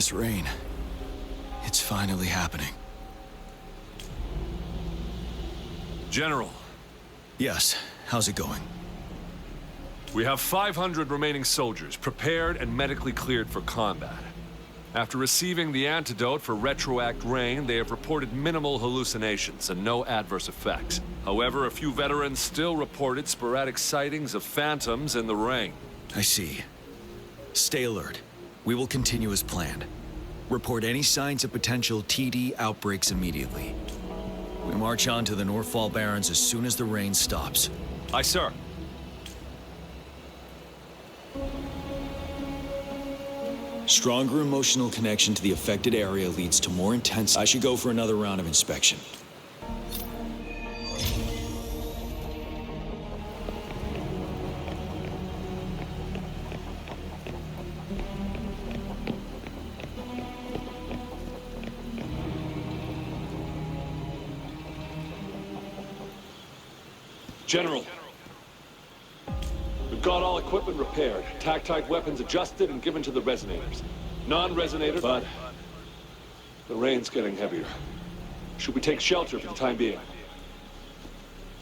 This rain, it's finally happening. General, Yes, how's it going? we have 500 remaining soldiers prepared and medically cleared for combat. After receiving the antidote for retroact rain, they have reported minimal hallucinations and no adverse effects. However, a few veterans still reported sporadic sightings of phantoms in the rain. I see. Stay alert. We will continue as planned. Report any signs of potential TD outbreaks immediately. We march on to the Northfall Barrens as soon as the rain stops. Aye, sir. Stronger emotional connection to the affected area leads to more intense... I should go for another round of inspection. General, we've got all equipment repaired, tac-type weapons adjusted and given to the resonators. Non-resonator, but the rain's getting heavier. Should we take shelter for the time being?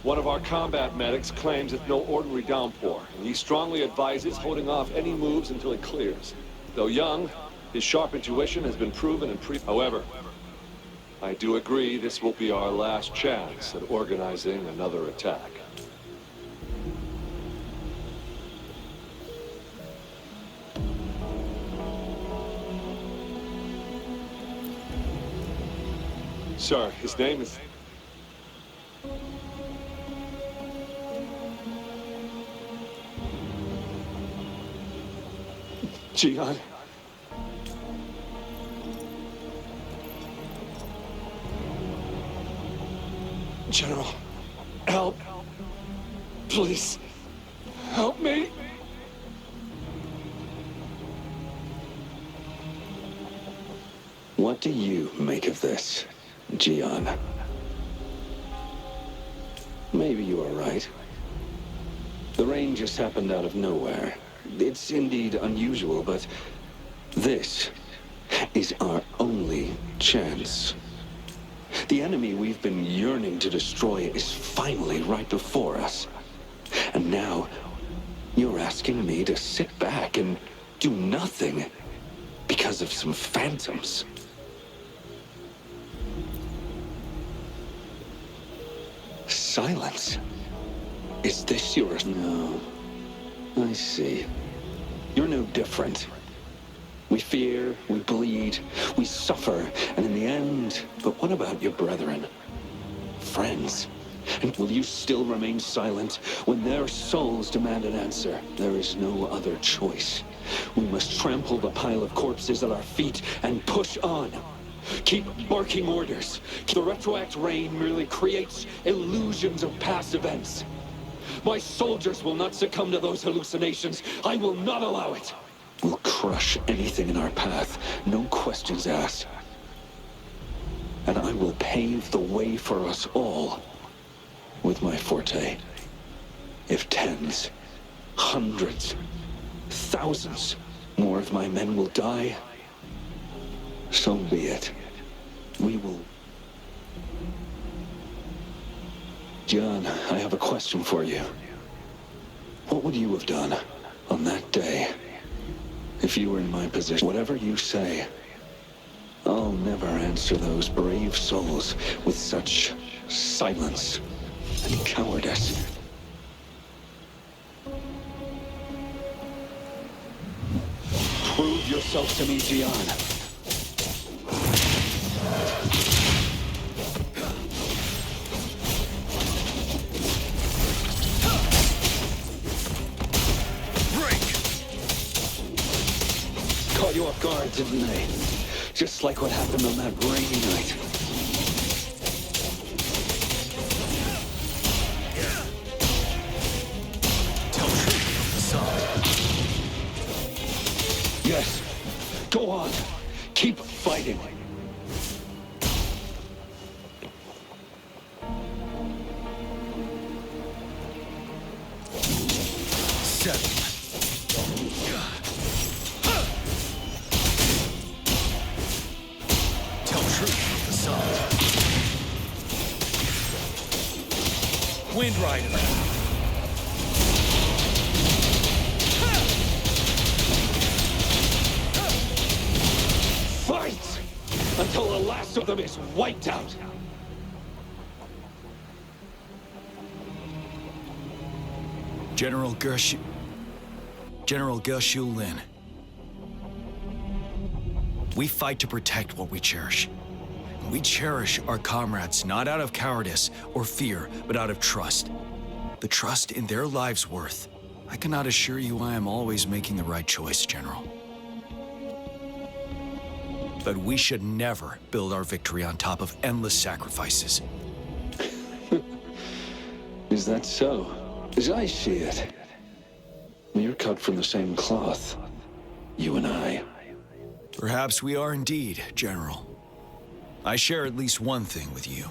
One of our combat medics claims it's no ordinary downpour, and he strongly advises holding off any moves until it clears. Though young, his sharp intuition has been proven in However, I do agree this will be our last chance at organizing another attack. Sir, his name is... Jiyan. General, help. Please, help me. What do you make of this, Jiyan? Maybe you are right. The rain just happened out of nowhere. It's indeed unusual, but this is our only chance. The enemy we've been yearning to destroy is finally right before us. And now, you're asking me to sit back and do nothing because of some phantoms. Silence? Is this yours? No. I see. You're no different. We fear, we bleed, we suffer, and in the end... But what about your brethren? Friends? And will you still remain silent when their souls demand an answer? There is no other choice. We must trample the pile of corpses at our feet and push on. Keep barking orders. The retroact rain merely creates illusions of past events. My soldiers will not succumb to those hallucinations. I will not allow it. We'll crush anything in our path, no questions asked. And I will pave the way for us all with my forte. If tens, hundreds, thousands more of my men will die, so be it. We will... Jiyan, I have a question for you. What would you have done on that day if you were in my position? Whatever you say, I'll never answer those brave souls with such silence and cowardice. Prove yourself to me, Jiyan. Caught you off guard, didn't they? Just like what happened on that rainy night. Tell truth from the side. Yes. Go on. Keep fighting. Wind Rider. Fight! Until the last of them is wiped out! General Gershu Lin. We fight to protect what we cherish. We cherish our comrades not out of cowardice or fear, but out of trust. The trust in their lives' worth. I cannot assure you I am always making the right choice, General. But we should never build our victory on top of endless sacrifices. Is that so? As I see it, we're cut from the same cloth, you and I. Perhaps we are indeed, General. I share at least one thing with you.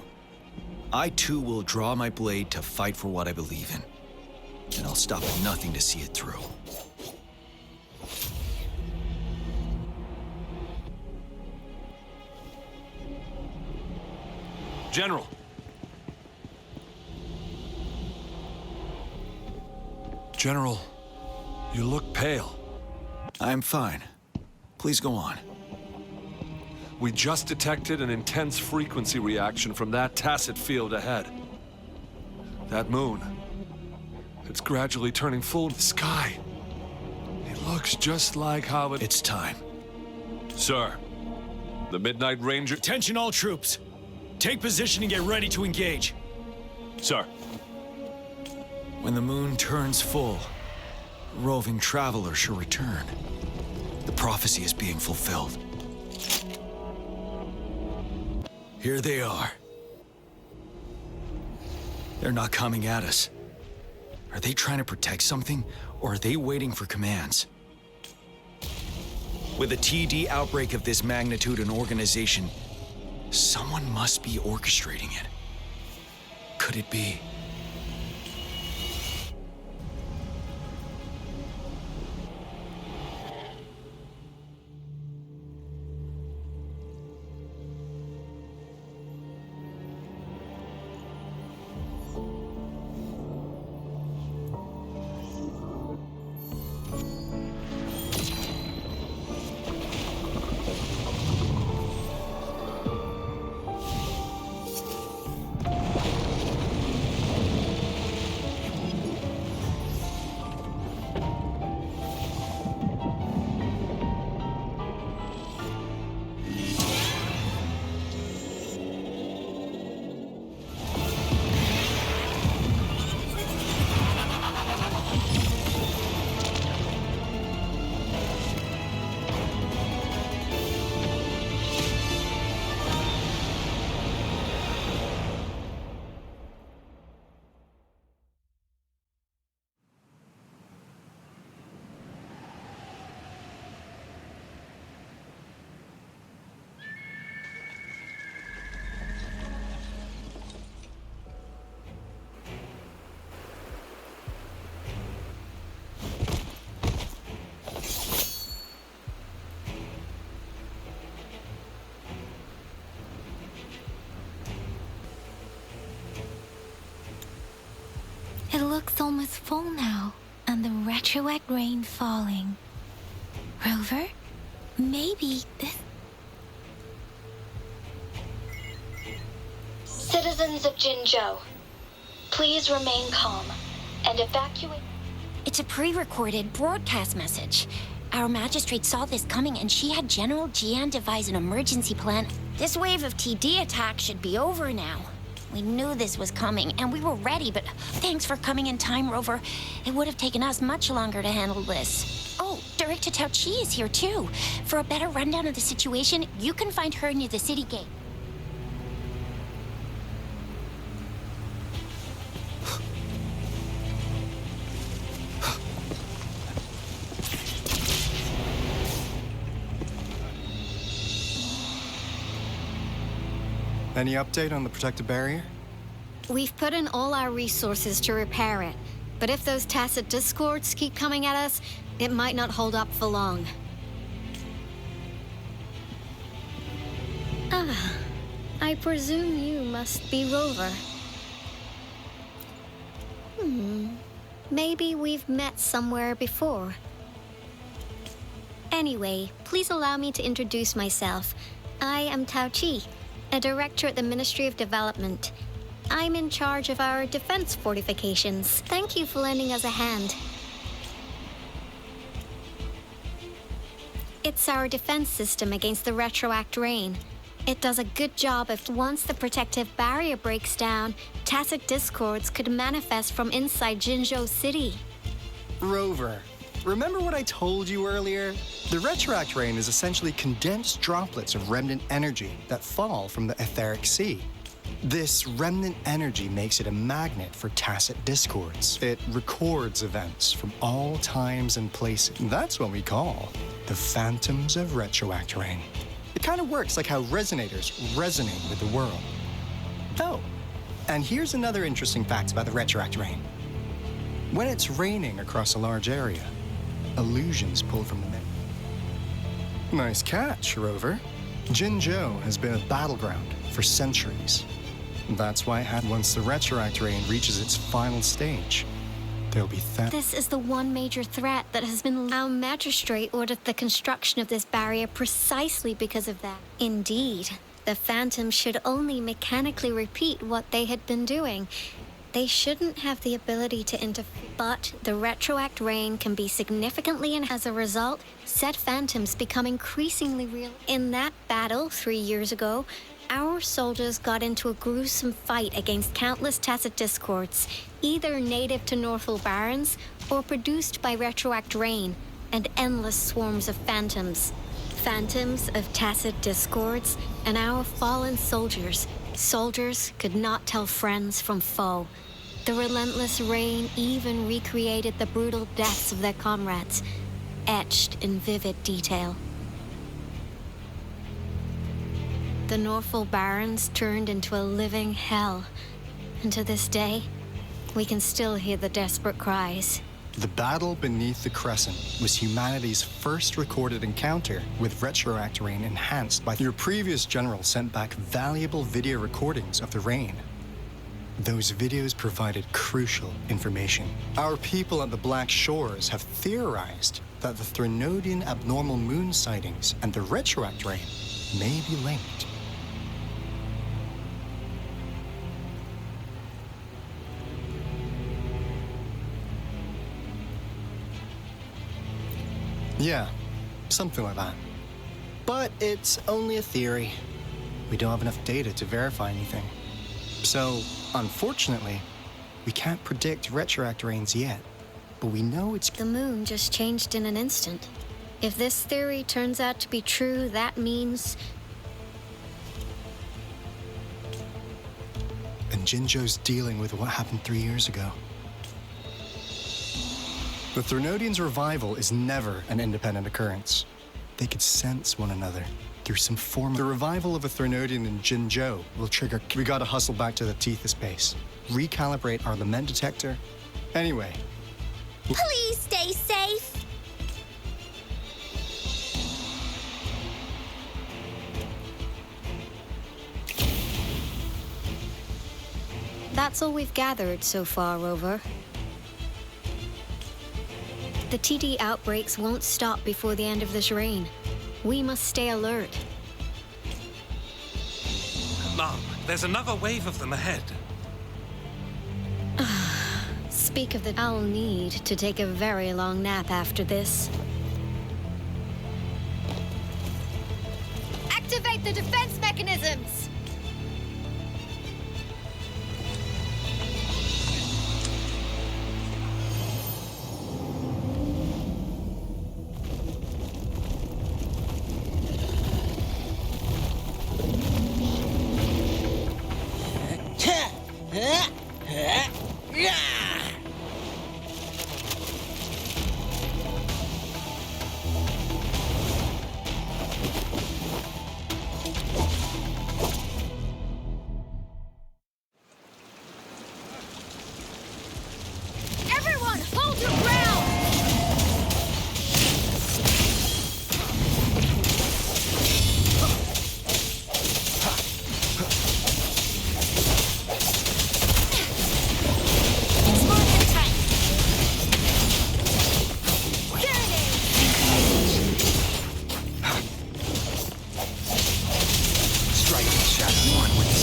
I too will draw my blade to fight for what I believe in. And I'll stop at nothing to see it through. General! General, you look pale. I'm fine. Please go on. We just detected an intense frequency reaction from that tacit field ahead. That moon. It's gradually turning full in the sky. It looks just like how it... It's time. Sir, the Midnight Ranger... Attention all troops! Take position and get ready to engage. Sir. When the moon turns full, a roving traveler shall return. The prophecy is being fulfilled. Here they are. They're not coming at us. Are they trying to protect something, or are they waiting for commands? With a TD outbreak of this magnitude and organization, someone must be orchestrating it. Could it be? It looks almost full now, and the retroact rain falling. Rover, maybe this... Citizens of Jinzhou, please remain calm and evacuate. It's a pre-recorded broadcast message. Our magistrate saw this coming and she had General Jiyan devise an emergency plan. This wave of TD attacks should be over now. We knew this was coming and we were ready, but thanks for coming in time, Rover. It would have taken us much longer to handle this. Oh, Director Taoqi is here too. For a better rundown of the situation, you can find her near the city gate. Any update on the protective barrier? We've put in all our resources to repair it, but if those tacit discords keep coming at us, it might not hold up for long. I presume you must be Rover. Maybe we've met somewhere before. Anyway, please allow me to introduce myself. I am Taoqi, a director at the Ministry of Development. I'm in charge of our defense fortifications. Thank you for lending us a hand. It's our defense system against the retroact rain. It does a good job of once the protective barrier breaks down, tacit discords could manifest from inside Jinzhou City. Rover, remember what I told you earlier? The retroact rain is essentially condensed droplets of remnant energy that fall from the etheric sea. This remnant energy makes it a magnet for tacit discords. It records events from all times and places. That's what we call the phantoms of retroact rain. It kind of works like how resonators resonate with the world. Oh, and here's another interesting fact about the retroact rain. When it's raining across a large area, illusions pull from the mist. Nice catch, Rover. Jinzhou has been a battleground for centuries. That's why once the retroact rain reaches its final stage, there'll be This is the one major threat that has been... Our magistrate ordered the construction of this barrier precisely because of that. Indeed, the phantoms should only mechanically repeat what they had been doing. They shouldn't have the ability to interfere. But the retroact rain can be significantly, and as a result, said phantoms become increasingly real. In that battle 3 years ago, our soldiers got into a gruesome fight against countless tacit discords, either native to Northall Barrens or produced by retroact rain, and endless swarms of phantoms. Phantoms of tacit discords and our fallen soldiers. Soldiers could not tell friends from foe. The relentless rain even recreated the brutal deaths of their comrades, etched in vivid detail. The Northall Barrens turned into a living hell, and to this day, we can still hear the desperate cries. The battle beneath the Crescent was humanity's first recorded encounter with retroact rain enhanced by your previous general sent back valuable video recordings of the rain. Those videos provided crucial information. Our people at the Black Shores have theorized that the Threnodian abnormal moon sightings and the retroact rain may be linked. Yeah, something like that. But it's only a theory. We don't have enough data to verify anything. So, unfortunately, we can't predict retroact rains yet. But we know it's... The moon just changed in an instant. If this theory turns out to be true, that means... And Jinzhou's dealing with what happened 3 years ago. The Threnodians' revival is never an independent occurrence. They could sense one another through some form. The revival of a Threnodian in Jinzhou will trigger... We gotta hustle back to the Tethys base, recalibrate our lament detector. Anyway. Please stay safe. That's all we've gathered so far, Rover. The TD outbreaks won't stop before the end of this rain. We must stay alert. Mom, there's another wave of them ahead. Speak of the... I'll need to take a very long nap after this. Activate the defense mechanisms!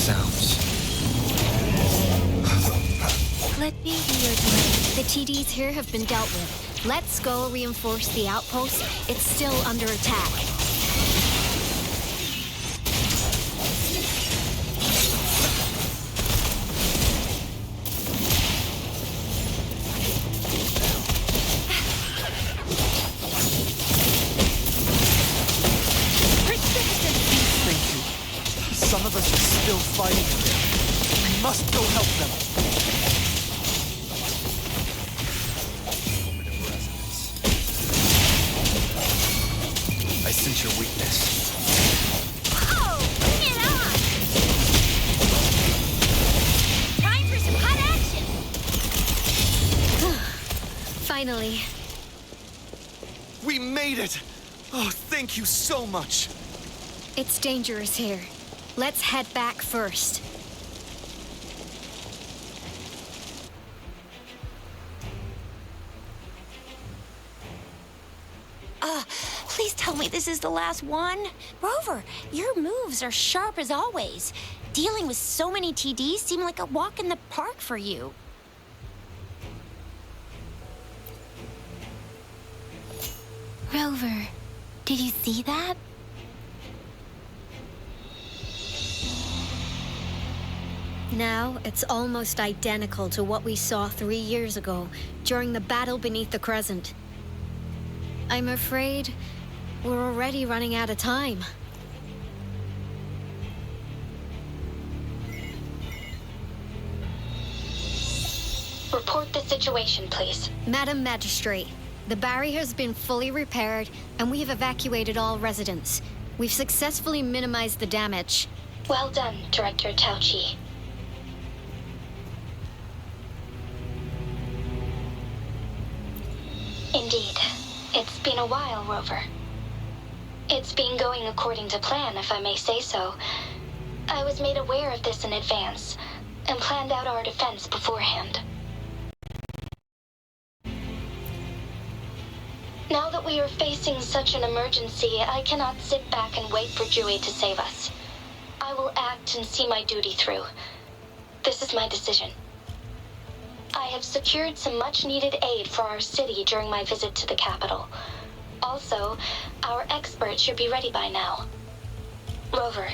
sounds. Let me be your delay. The TDs here have been dealt with. Let's go reinforce the outpost. It's still under attack. Some of us are still fighting. We must go help them. I sense your weakness. Oh, bring it on! Time for some hot action! Finally. We made it! Oh, thank you so much. It's dangerous here. Let's head back first. Please tell me this is the last one. Rover, your moves are sharp as always. Dealing with so many TDs seemed like a walk in the park for you. Rover, did you see that? Now, it's almost identical to what we saw 3 years ago, during the battle beneath the Crescent. I'm afraid we're already running out of time. Report the situation, please. Madam Magistrate, the barrier has been fully repaired, and we have evacuated all residents. We've successfully minimized the damage. Well done, Director Taoqi. Indeed. It's been a while, Rover. It's been going according to plan, if I may say so. I was made aware of this in advance, and planned out our defense beforehand. Now that we are facing such an emergency, I cannot sit back and wait for Jiyan to save us. I will act and see my duty through. This is my decision. I have secured some much-needed aid for our city during my visit to the capital. Also, our experts should be ready by now. Rover,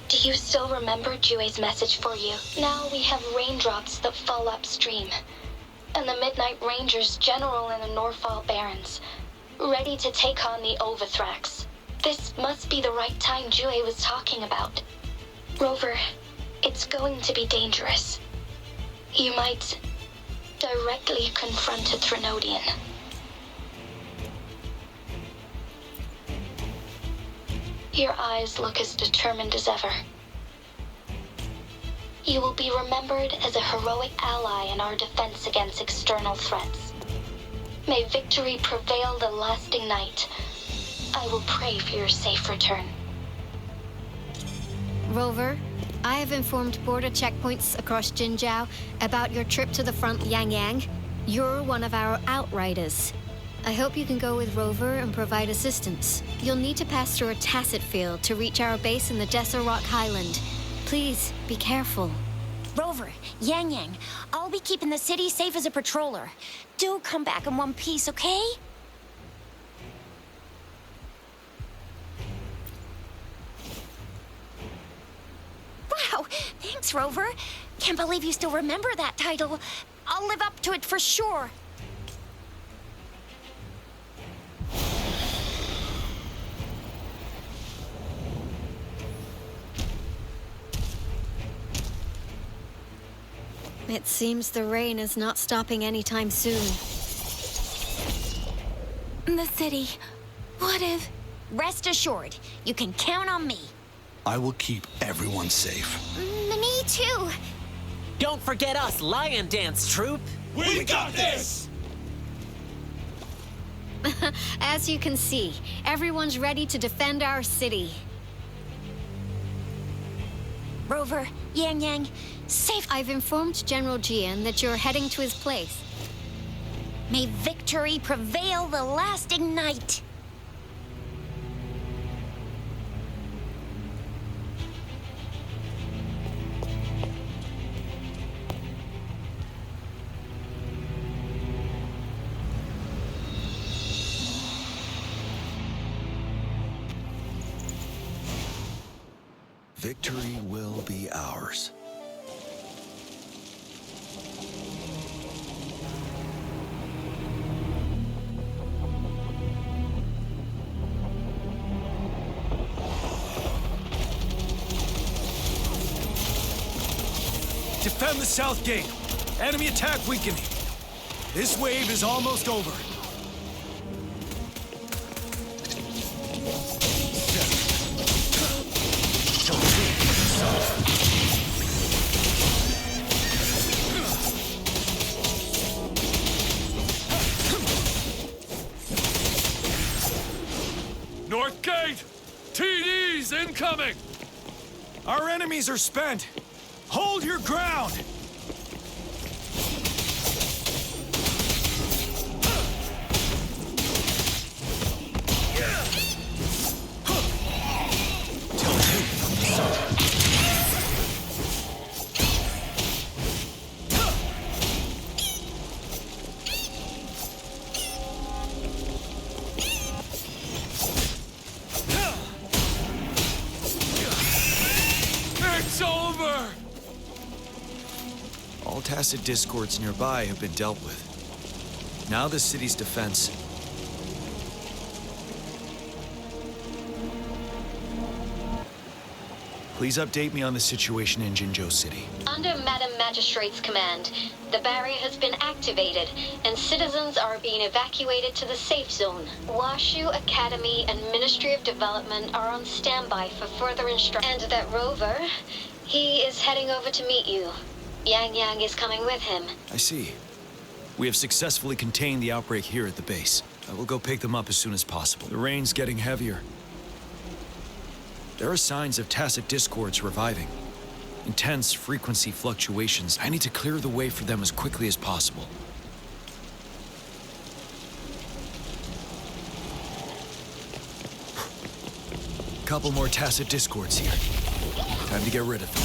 do you still remember Jiyan's message for you? Now we have raindrops that fall upstream, and the Midnight Rangers general in the Norfall Barrens, ready to take on the Overthrax. This must be the right time Jiyan was talking about. Rover, it's going to be dangerous. You might directly confront a Trinodian. Your eyes look as determined as ever. You will be remembered as a heroic ally in our defense against external threats. May victory prevail the lasting night. I will pray for your safe return. Rover, I have informed border checkpoints across Jinjiao about your trip to the front Yangyang. You're one of our outriders. I hope you can go with Rover and provide assistance. You'll need to pass through a tacit field to reach our base in the Desert Rock Highland. Please, be careful. Rover, Yang, I'll be keeping the city safe as a patroller. Do come back in one piece, okay? Wow, thanks, Rover. Can't believe you still remember that title. I'll live up to it for sure. It seems the rain is not stopping anytime soon. The city. What if... Rest assured, you can count on me. I will keep everyone safe. Me too. Don't forget us, Lion Dance Troop! We got this! As you can see, everyone's ready to defend our city. Rover, Yang, safe. I've informed General Jiyan that you're heading to his place. May victory prevail the lasting night. Victory will be ours. Defend the south gate. Enemy attack weakening. This wave is almost over. North gate! TDs incoming! Our enemies are spent. Hold your ground! It's over! All tacit discords nearby have been dealt with. Now the city's defense. Please update me on the situation in Jinzhou City. Under Madam Magistrate's command, the barrier has been activated, and citizens are being evacuated to the safe zone. Washu Academy and Ministry of Development are on standby for further instruction. And that rover, he is heading over to meet you. Yang is coming with him. I see. We have successfully contained the outbreak here at the base. I will go pick them up as soon as possible. The rain's getting heavier. There are signs of tacit discords reviving. Intense frequency fluctuations. I need to clear the way for them as quickly as possible. Couple more tacit discords here. Time to get rid of them.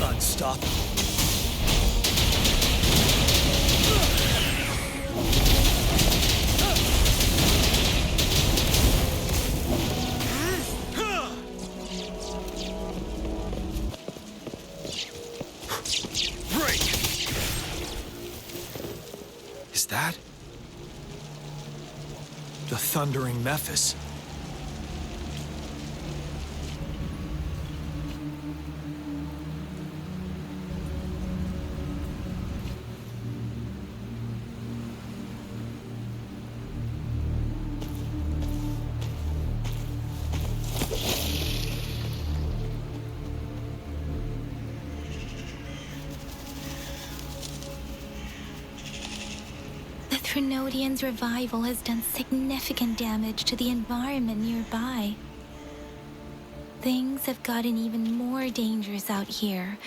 Unstoppable. Break! Is that the thundering Mephis? The Trinodian's revival has done significant damage to the environment nearby. Things have gotten even more dangerous out here.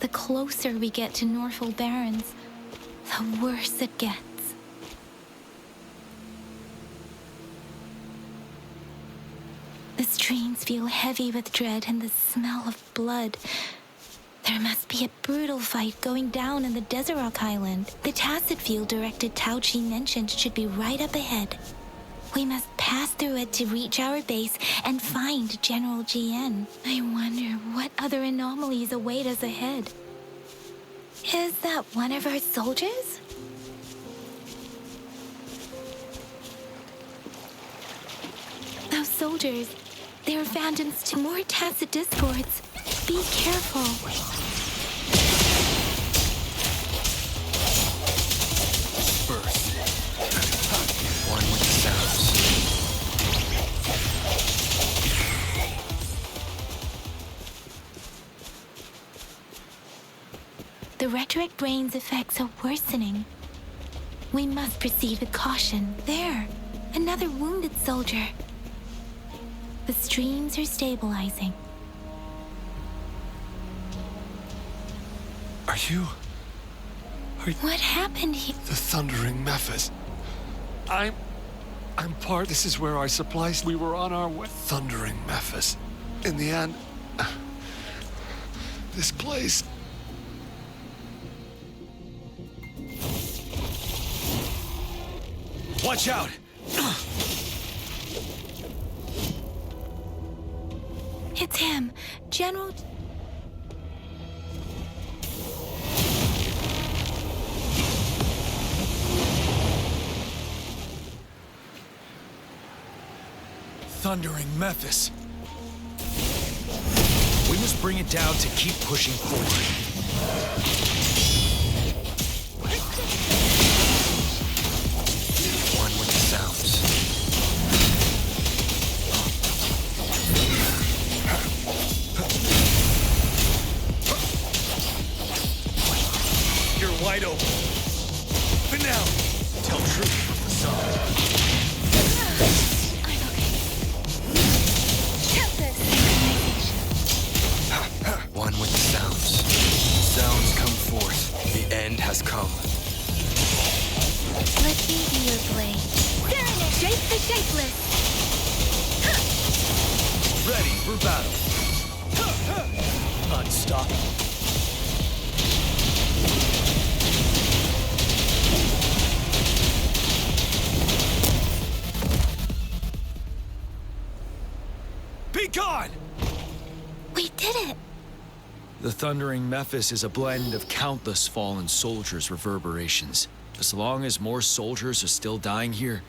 The closer we get to Norfolk Barrens, the worse it gets. The streams feel heavy with dread and the smell of blood. There must be a brutal fight going down in the Desert Rock Island. The tacit field directed Taoqi mentioned should be right up ahead. We must pass through it to reach our base and find General Jiyan. I wonder what other anomalies await us ahead. Is that one of our soldiers? Those soldiers, they are phantoms to more tacit discords. Be careful. Disperse. One with the sounds. The resurrected rain's effects are worsening. We must proceed with caution. There, another wounded soldier. The streams are stabilizing. Are What happened here? The Thundering Memphis. I'm part. This is where our supplies. We were on our way. Thundering Memphis. In the end, this place. Watch out! It's him, General. Thundering Memphis. We must bring it down to keep pushing forward. One with the sounds. You're wide open. But now, tell truth with the sun. One with the sounds. Sounds come forth. The end has come. Let me be your blade. Shape the shapeless. Ready for battle. Unstoppable. Be gone! We did it. The Thundering Memphis is a blend of countless fallen soldiers' reverberations. As long as more soldiers are still dying here,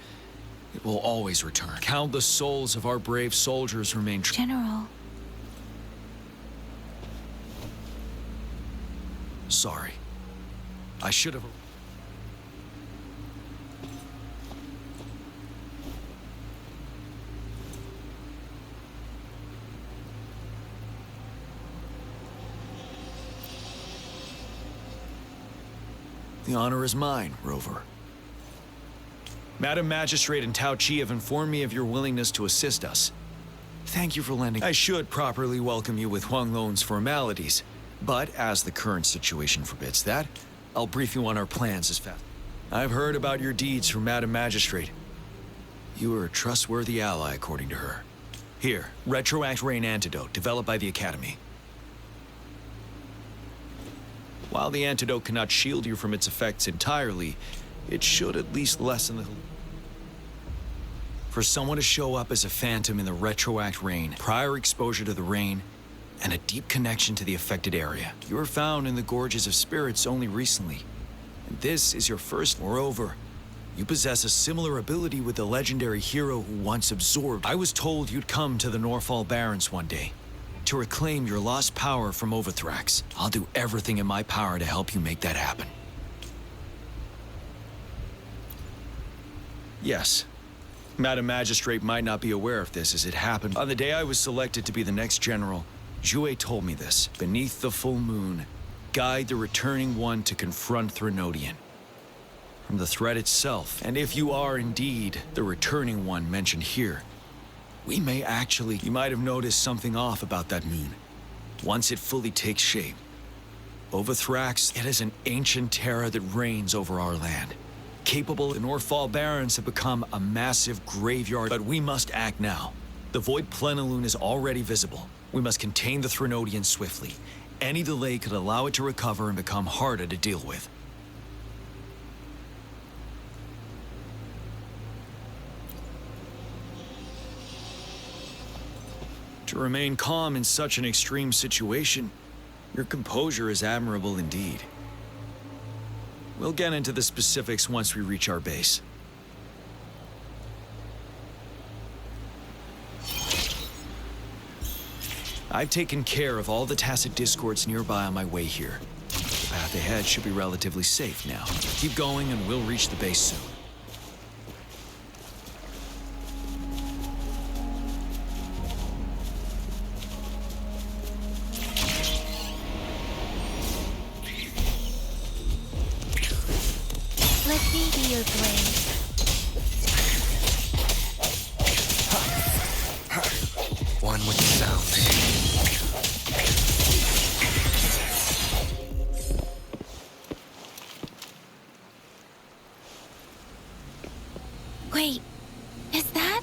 it will always return. Countless souls of our brave soldiers remain General. Sorry. I should have... The honor is mine, Rover. Madam Magistrate and Taoqi have informed me of your willingness to assist us. Thank you for lending. I should properly welcome you with Huanglong's formalities, but as the current situation forbids that, I'll brief you on our plans as fast. I've heard about your deeds from Madam Magistrate. You are a trustworthy ally, according to her. Here, Retroact Rain Antidote, developed by the Academy. While the antidote cannot shield you from its effects entirely, it should at least lessen the... For someone to show up as a phantom in the Retroact Rain, prior exposure to the rain, and a deep connection to the affected area. You were found in the Gorges of Spirits only recently, and this is your first. Moreover, you possess a similar ability with the legendary hero who once absorbed. I was told you'd come to the Norfall Barrens one day, to reclaim your lost power from Overthrax. I'll do everything in my power to help you make that happen. Yes. Madam Magistrate might not be aware of this as it happened. On the day I was selected to be the next general, Jiyan told me this. Beneath the full moon, guide the returning one to confront Threnodian. From the threat itself, and if you are indeed the returning one mentioned here, we may actually... You might have noticed something off about that moon. Once it fully takes shape, Overthrax, it is an ancient terror that reigns over our land. Capable, the Norfall Barrens have become a massive graveyard, but we must act now. The Void Plenilune is already visible. We must contain the Threnodian swiftly. Any delay could allow it to recover and become harder to deal with. To remain calm in such an extreme situation, your composure is admirable indeed. We'll get into the specifics once we reach our base. I've taken care of all the tacit discords nearby on my way here. The path ahead should be relatively safe now. Keep going and we'll reach the base soon. Let me be your blade. One with the sounds. Wait, is that?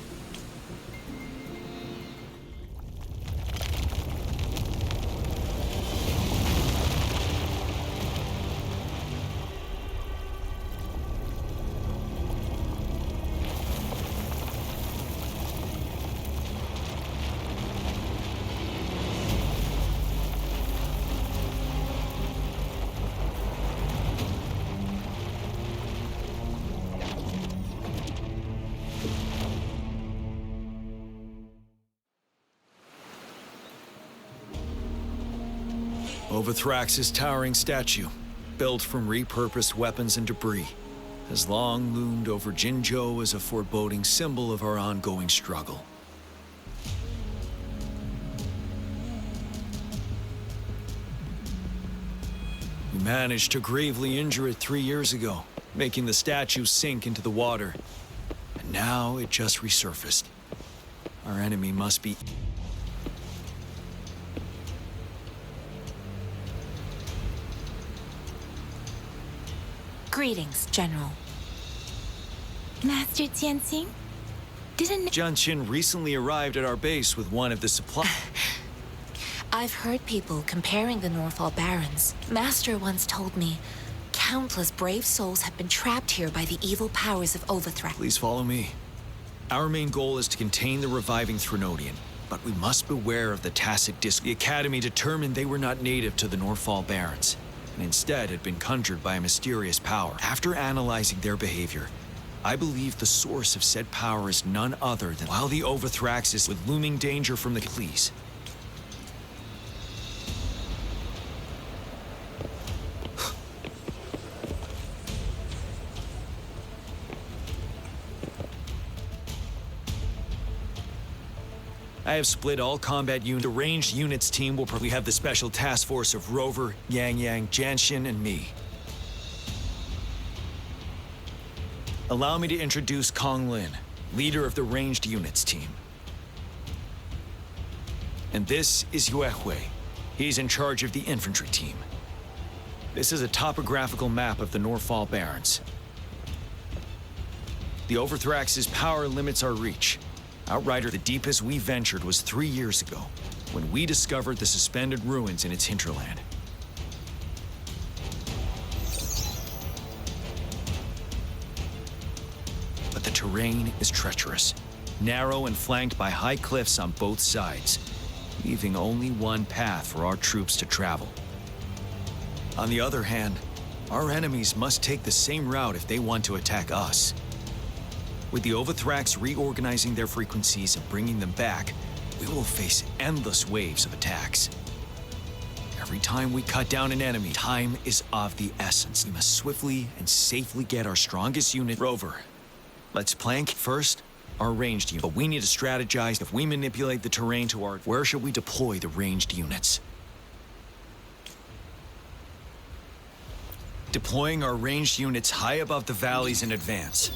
Overthrax's towering statue, built from repurposed weapons and debris, has long loomed over Jinzhou as a foreboding symbol of our ongoing struggle. We managed to gravely injure it 3 years ago, making the statue sink into the water. And now it just resurfaced. Our enemy must be... Greetings, General. Master Tianxing? Didn't... Jiyan recently arrived at our base with one of the supply... I've heard people comparing the Northfall Barrens. Master once told me countless brave souls have been trapped here by the evil powers of Overthrax. Please follow me. Our main goal is to contain the reviving Threnodian, but we must beware of the tacit disc. The Academy determined they were not native to the Northfall Barrens, and instead had been conjured by a mysterious power. After analyzing their behavior, I believe the source of said power is none other than while the Overthrax is with looming danger from the... Please. I have split all combat units. The ranged units team will probably have the special task force of Rover, Yang, Janshin, and me. Allow me to introduce Kong Lin, leader of the ranged units team. And this is Yue Hui. He's in charge of the infantry team. This is a topographical map of the Northfall Barrens. The Overthrax's power limits our reach. Outrider, the deepest we ventured was 3 years ago, when we discovered the suspended ruins in its hinterland. But the terrain is treacherous, narrow and flanked by high cliffs on both sides, leaving only one path for our troops to travel. On the other hand, our enemies must take the same route if they want to attack us. With the Overthrax reorganizing their frequencies and bringing them back, we will face endless waves of attacks. Every time we cut down an enemy, time is of the essence. We must swiftly and safely get our strongest unit, Rover. Let's plank first our ranged unit. But we need to strategize. If we manipulate the terrain to our... Where should we deploy the ranged units? Deploying our ranged units high above the valleys in advance.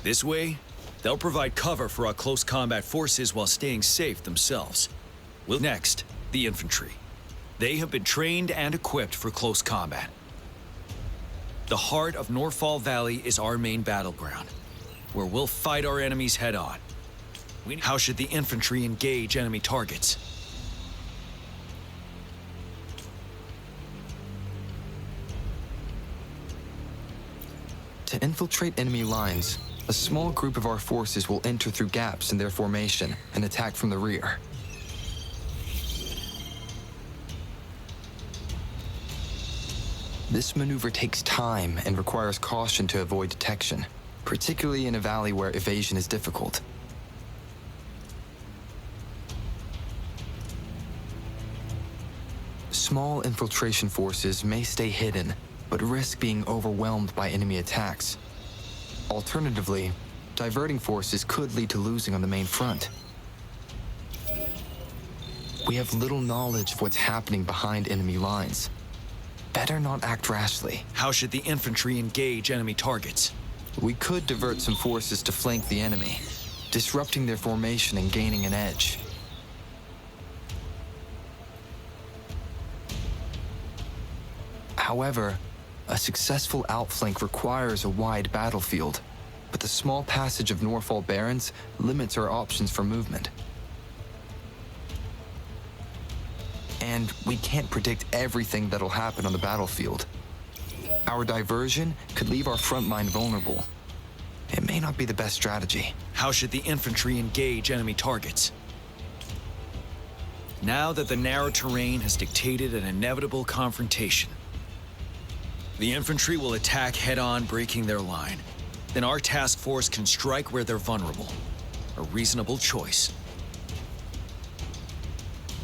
This way, they'll provide cover for our close combat forces while staying safe themselves. Next, the infantry. They have been trained and equipped for close combat. The heart of Northfall Valley is our main battleground, where we'll fight our enemies head-on. How should the infantry engage enemy targets? To infiltrate enemy lines, a small group of our forces will enter through gaps in their formation and attack from the rear. This maneuver takes time and requires caution to avoid detection, particularly in a valley where evasion is difficult. Small infiltration forces may stay hidden, but risk being overwhelmed by enemy attacks. Alternatively, diverting forces could lead to losing on the main front. We have little knowledge of what's happening behind enemy lines. Better not act rashly. How should the infantry engage enemy targets? We could divert some forces to flank the enemy, disrupting their formation and gaining an edge. However, A successful outflank requires a wide battlefield, but the small passage of Norfall Barrens limits our options for movement. And we can't predict everything that'll happen on the battlefield. Our diversion could leave our front line vulnerable. It may not be the best strategy. How should the infantry engage enemy targets? Now that the narrow terrain has dictated an inevitable confrontation, the infantry will attack head-on, breaking their line. Then our task force can strike where they're vulnerable. A reasonable choice.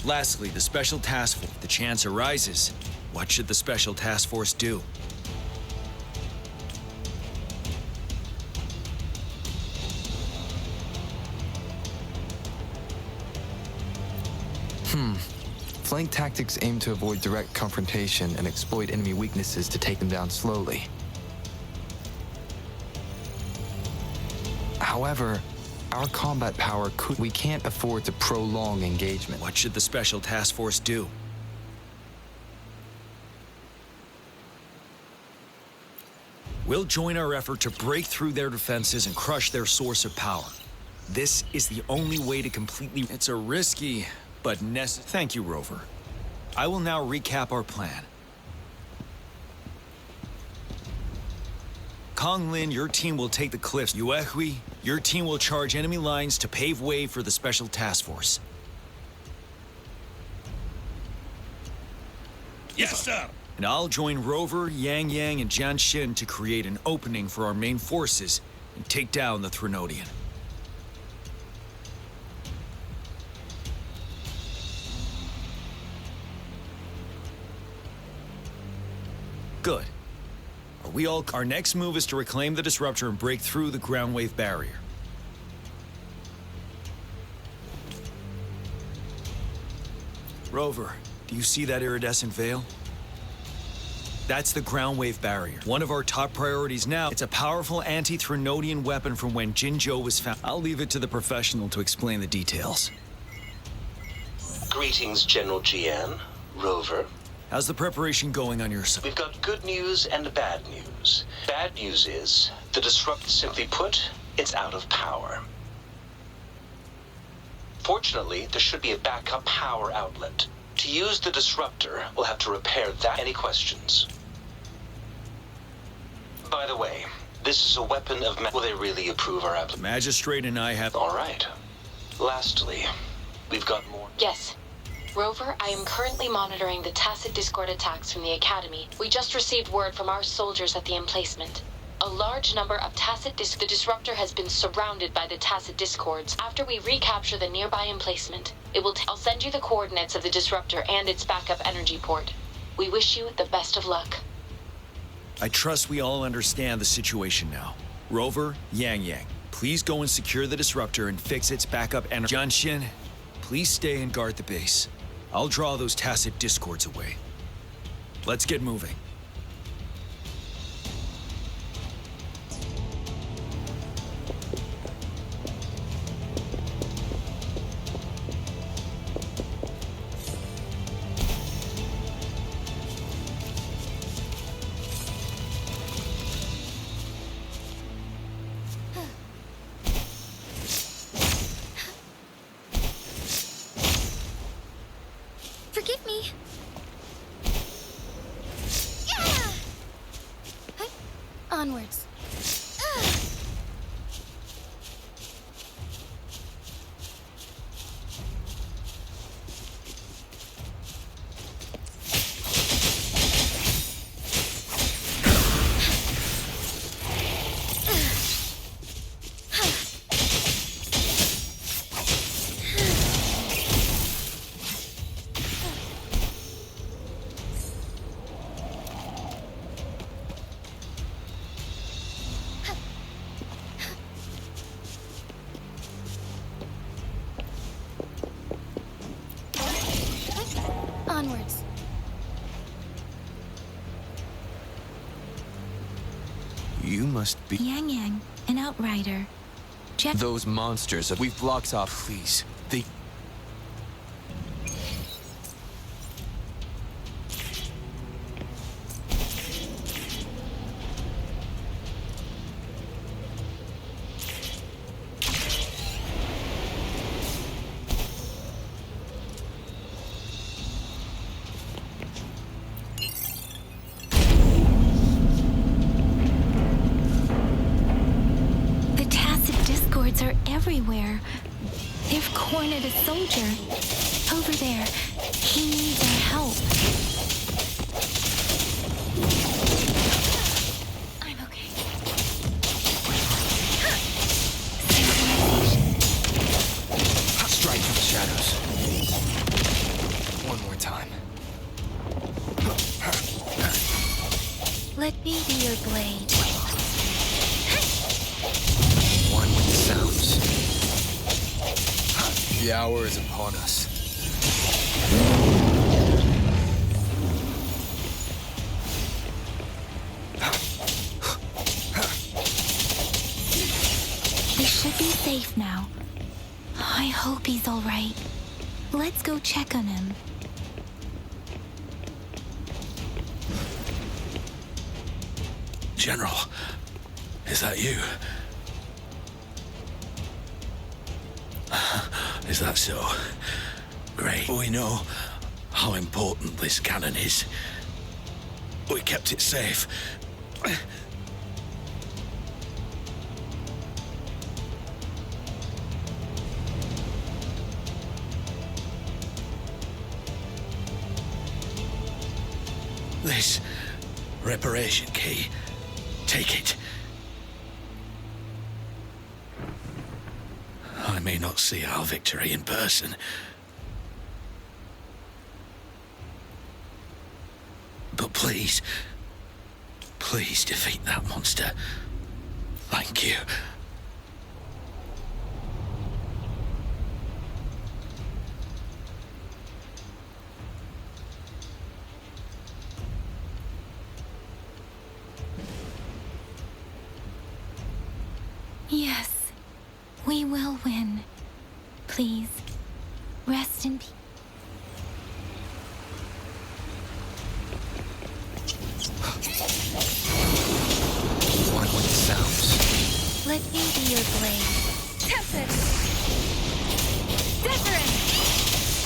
Lastly, the Special Task Force. If the chance arises, what should the Special Task Force do? Flank tactics aim to avoid direct confrontation and exploit enemy weaknesses to take them down slowly. However, our combat power could... We can't afford to prolong engagement. What should the Special Task Force do? We'll join our effort to break through their defenses and crush their source of power. This is the only way to completely... It's a risky, but necessary... Thank you, Rover. I will now recap our plan. Kong Lin, your team will take the cliffs. Yuehui, your team will charge enemy lines to pave way for the Special Task Force. Yes, sir! And I'll join Rover, Yang Yang, and Jian Xin to create an opening for our main forces and take down the Threnodian. Good. Our next move is to reclaim the disruptor and break through the ground wave barrier. Rover, do you see that iridescent veil? That's the ground wave barrier. One of our top priorities now, it's a powerful anti-Threnodian weapon from when Jinzhou was found. I'll leave it to the professional to explain the details. Greetings, General Jiyan, Rover. How's the preparation going on your side? We've got good news and bad news. Bad news is, the disruptor, simply put, it's out of power. Fortunately, there should be a backup power outlet. To use the disruptor, we'll have to repair that. Any questions? By the way, this is a weapon of will they really approve our application? Magistrate and I have... All right. Lastly, we've got more... Yes. Rover, I am currently monitoring the Tacit Discord attacks from the Academy. We just received word from our soldiers at the emplacement. A large number of the disruptor has been surrounded by the Tacit Discords. After we recapture the nearby emplacement, I'll send you the coordinates of the disruptor and its backup energy port. We wish you the best of luck. I trust we all understand the situation now. Rover, Yang Yang, please go and secure the disruptor and fix its backup energy. Jian Xin, please stay and guard the base. I'll draw those Tacit Discords away. Let's get moving. Forgive me. Yeah! Onwards. Onwards. You must be... Yang Yang, an outrider. Those monsters, we've blocked off. Please, Targets are everywhere. They've cornered a soldier. Over there. He needs our help. I'm okay. Strike from the shadows. One more time. Let me be your blade. One with the sounds. The hour is upon us. They should be safe now. I hope he's all right. Let's go check on him. General, is that you? Is that so? Great. We know how important this cannon is. We kept it safe. This reparation key. Take it. I may not see our victory in person, but please defeat that monster. Thank you. Yes, we will win. Please, rest in peace. One with the sounds. Let me be your blade. Tempest! Different!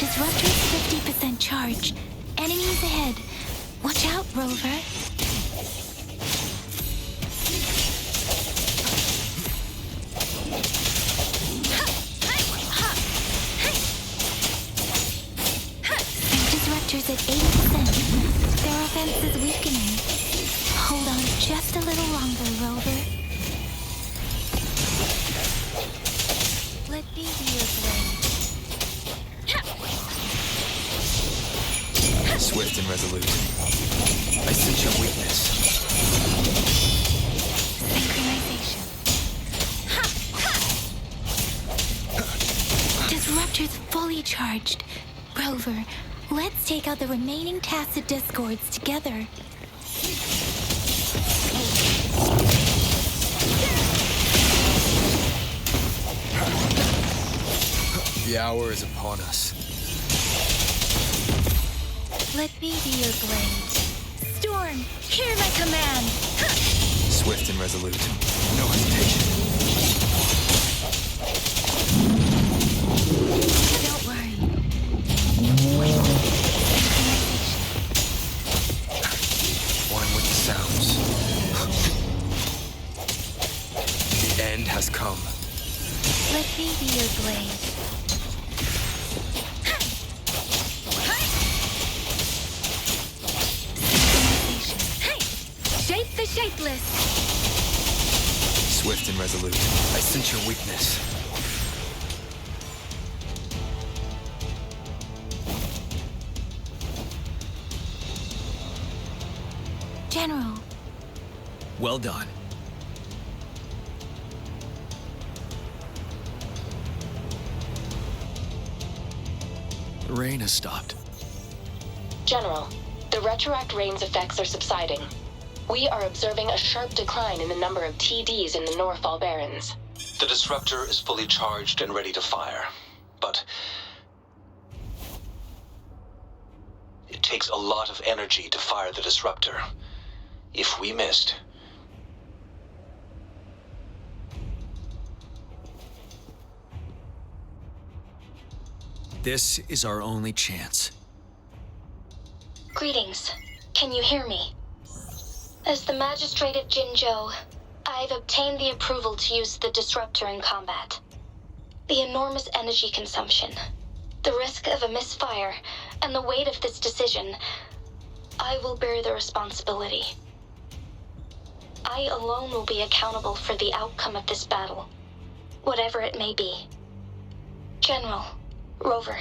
Disruptor's 50% charge. Enemies ahead. Watch out, Rover. Disruptor's at 80%. Their offense is weakening. Hold on just a little longer, Rover. Let me be your blade. Swift and resolute. I sense your weakness. Synchronization. Disruptor's fully charged. Rover, let's take out the remaining tacit discords together. The hour is upon us. Let me be your blade. Storm, hear my command. Swift and resolute. No hesitation. Don't worry. One with the sounds. The end has come. Let me be your blade. Shape the shapeless. Swift and resolute. I sense your weakness. General. Well done. The rain has stopped. General, the retroact rain's effects are subsiding. We are observing a sharp decline in the number of TDs in the Norfall Barrens. The disruptor is fully charged and ready to fire, but it takes a lot of energy to fire the disruptor. If we missed, This is our only chance. Greetings. Can you hear me? As the magistrate of Jinzhou, I've obtained the approval to use the disruptor in combat. The enormous energy consumption, the risk of a misfire, and the weight of this decision, I will bear the responsibility. I alone will be accountable for the outcome of this battle, whatever it may be. General, Rover,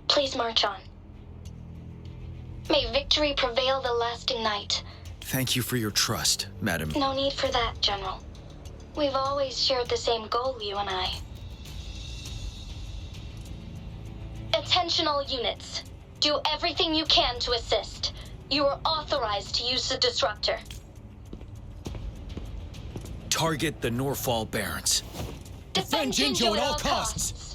please march on. May victory prevail the lasting night. Thank you for your trust, Madam. No need for that, General. We've always shared the same goal, you and I. Attention all units. Do everything you can to assist. You are authorized to use the disruptor. Target the Norfall Barrens. Defend Jinjo at all costs.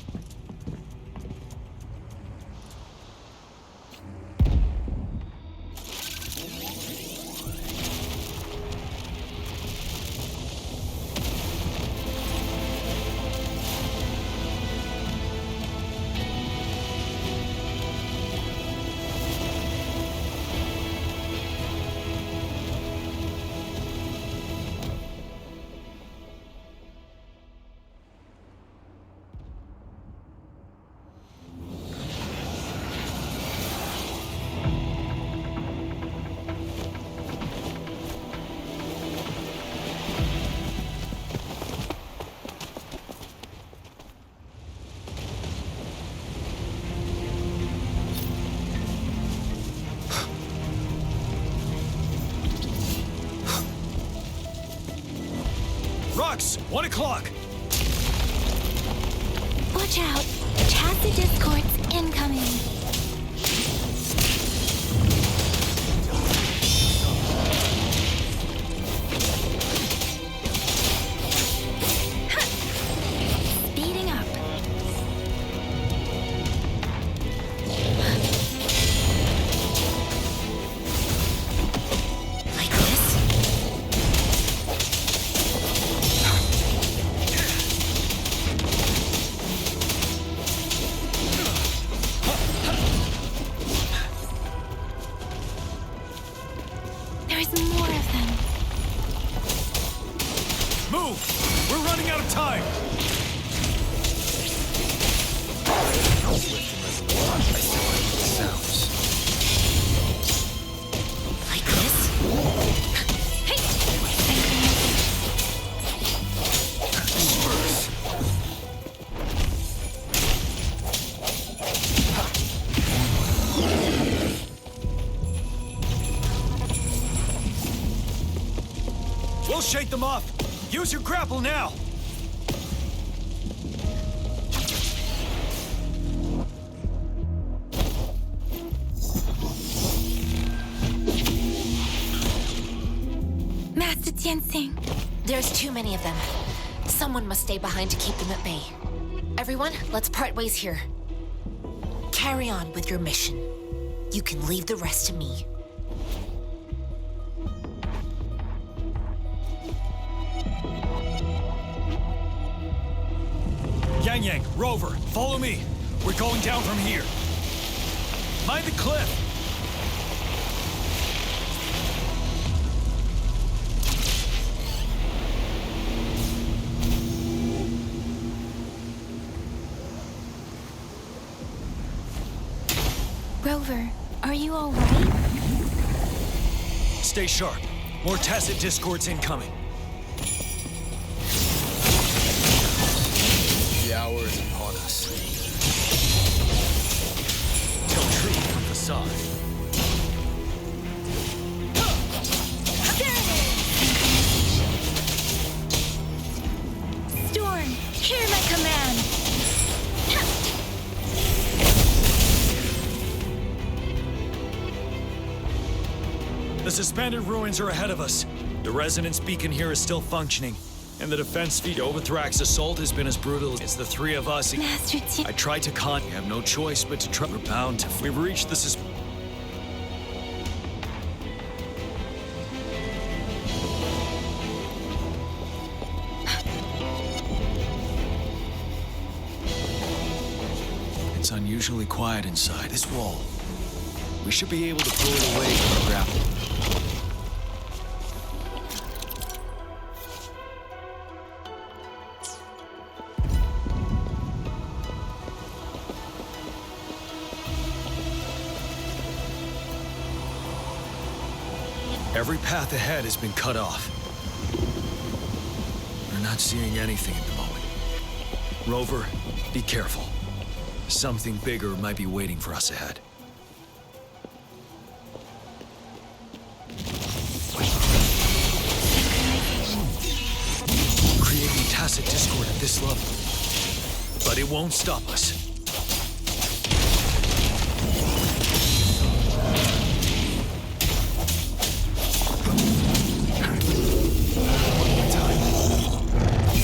Rux, 1 o'clock. Watch out. Tacit discords incoming. Speeding up. Like this? There's more of them. Move! We're running out of time! I still like the sounds. Like this? Hey! Spurs. We'll shake them off. Use your grapple now. Master Jiyan, There's too many of them. Someone must stay behind to keep them at bay. Everyone, let's part ways here. Carry on with your mission. You can leave the rest to me. Yang, Rover, follow me. We're going down from here. Mind the cliff. Rover, are you all right? Stay sharp. More tacit discords incoming. The hour is upon us. Tell truth from the side. There it is! Storm, hear my command! The suspended ruins are ahead of us. The resonance beacon here is still functioning. And the defense feed Overthrak's assault has been as brutal as the three of us. Master Jiyan. I tried to we have no choice but to try. We're bound to. We've reached the It's unusually quiet inside this wall. We should be able to pull it away from our grapple. Every path ahead has been cut off. We're not seeing anything at the moment. Rover, be careful. Something bigger might be waiting for us ahead. Creating tacit discord at this level. But it won't stop us.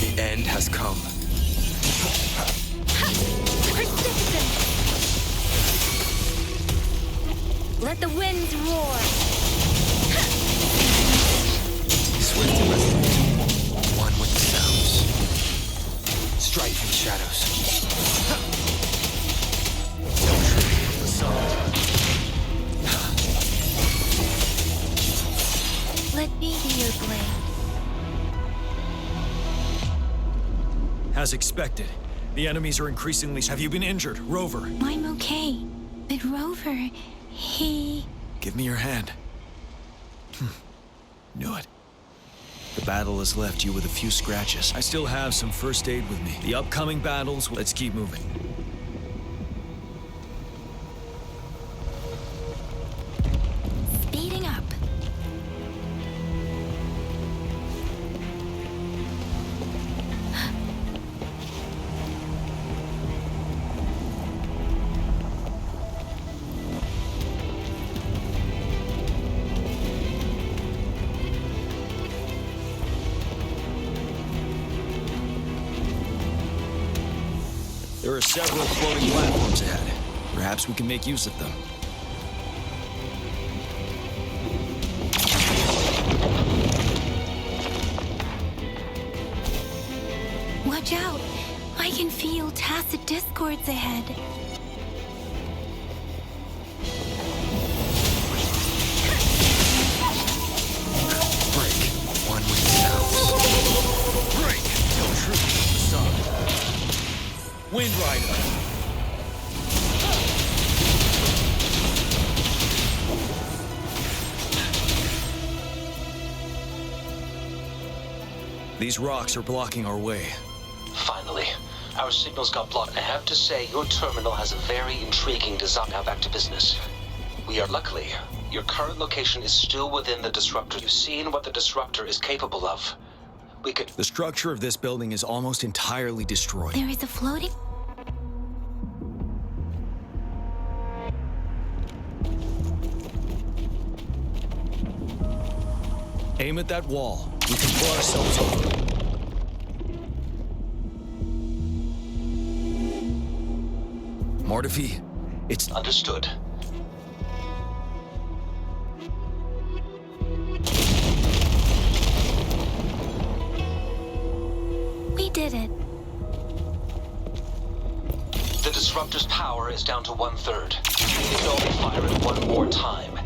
The end has come. Let the winds roar. Swift and resolute. One with the sounds. Strike from the shadows. Tell truth with the sound. Let me be your blade. As expected, the enemies are increasingly... Have you been injured, Rover? I'm okay. But Rover, he... Give me your hand. Knew it. The battle has left you with a few scratches. I still have some first aid with me. The upcoming battles, let's keep moving. Speeding up. There are several floating platforms ahead. Perhaps we can make use of them. Watch out! I can feel tacit discords ahead. Break. One with the sounds. Break! Tell truth with the sun. Wind Rider! These rocks are blocking our way. Finally, our signals got blocked. I have to say, your terminal has a very intriguing design. Now back to business. Luckily, your current location is still within the disruptor. You've seen what the disruptor is capable of. The structure of this building is almost entirely destroyed. There is a floating... Aim at that wall. We can pull ourselves over. Mortifi, it's... Understood. We did it. The disruptor's power is down to 1/3. It can only fire it one more time.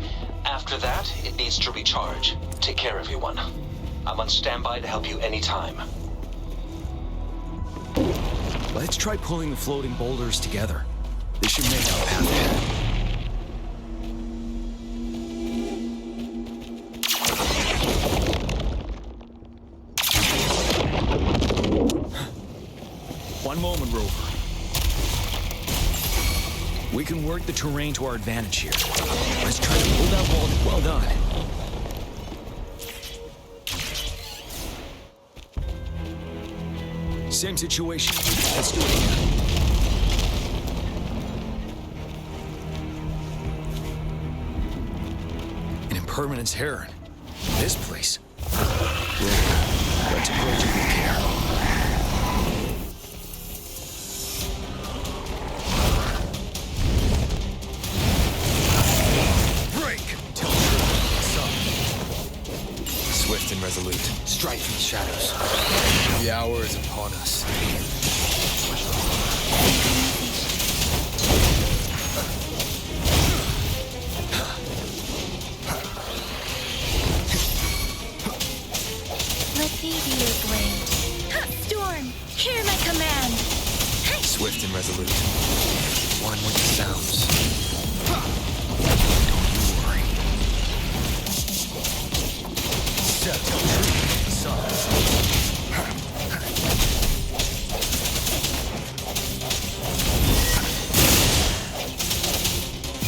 After that, it needs to recharge. Take care, everyone. I'm on standby to help you anytime. Let's try pulling the floating boulders together. This should make our path ahead. One moment, Rover. We can work the terrain to our advantage here. Let's try to pull that wall. Well done. Same situation. Let's do it again. An impermanence heron. This place. Let's approach it with care. Swift and resolute. Strike from the shadows. The hour is upon us. Let me be your blade. Storm, hear my command. Swift and resolute. One with the sounds. Don't you worry. Step to the sun.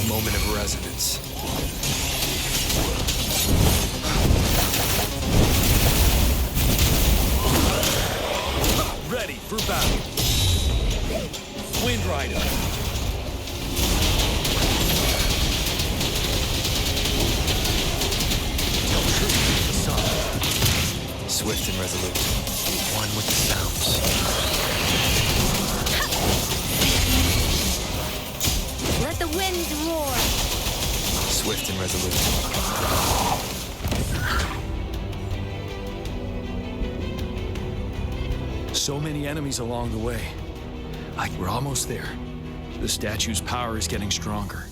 Moment of resonance. Ready for battle. Wind Rider. Tell truth to the sun. Swift and resolute. One with the sounds. Let the winds roar. Swift and resolute. So many enemies along the way. We're almost there. The statue's power is getting stronger.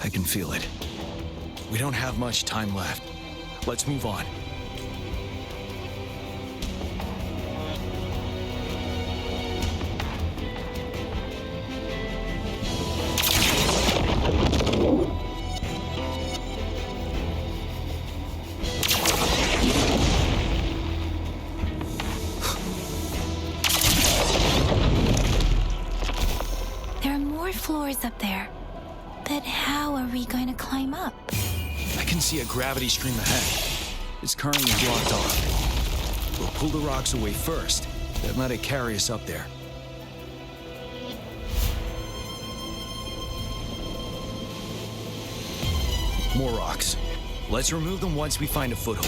I can feel it. We don't have much time left. Let's move on. Floors up there. But how are we going to climb up? I can see a gravity stream ahead. It's currently blocked off. We'll pull the rocks away first, then let it carry us up there. More rocks. Let's remove them once we find a foothold.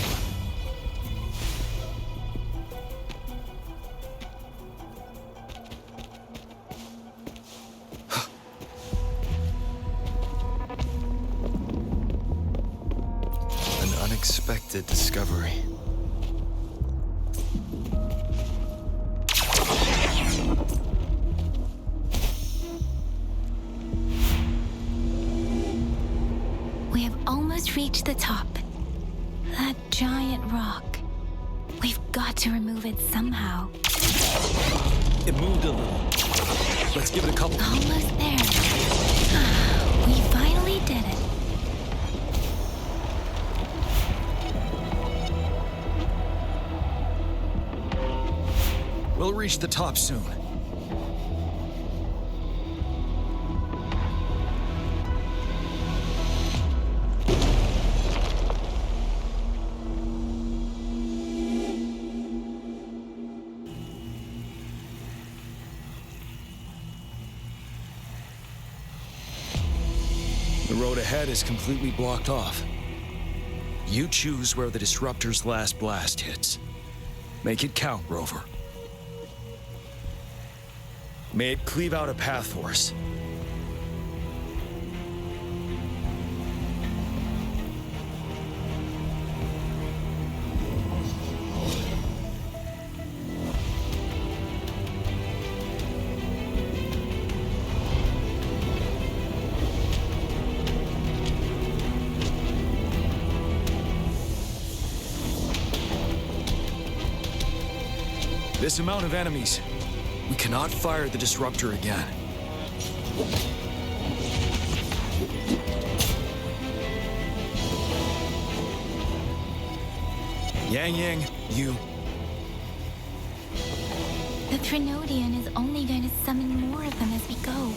Unexpected discovery. We have almost reached the top. That giant rock. We've got to remove it somehow. It moved a little. Let's give it a couple. Almost there. We finally did it. We'll reach the top soon. The road ahead is completely blocked off. You choose where the Disruptor's last blast hits. Make it count, Rover. May it cleave out a path for us. This amount of enemies. We cannot fire the Disruptor again. Yang, you... The Trinodian is only going to summon more of them as we go.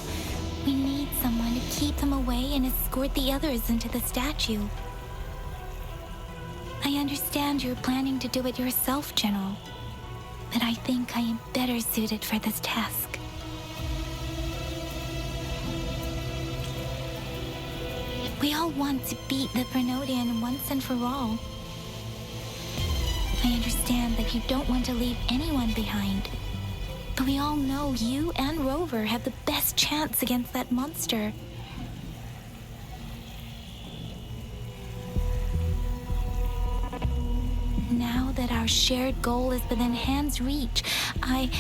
We need someone to keep them away and escort the others into the statue. I understand you're planning to do it yourself, General. But I think I am better suited for this task. We all want to beat the Prenodian once and for all. I understand that you don't want to leave anyone behind. But we all know you and Rover have the best chance against that monster. Now that our shared goal is within hand's reach, I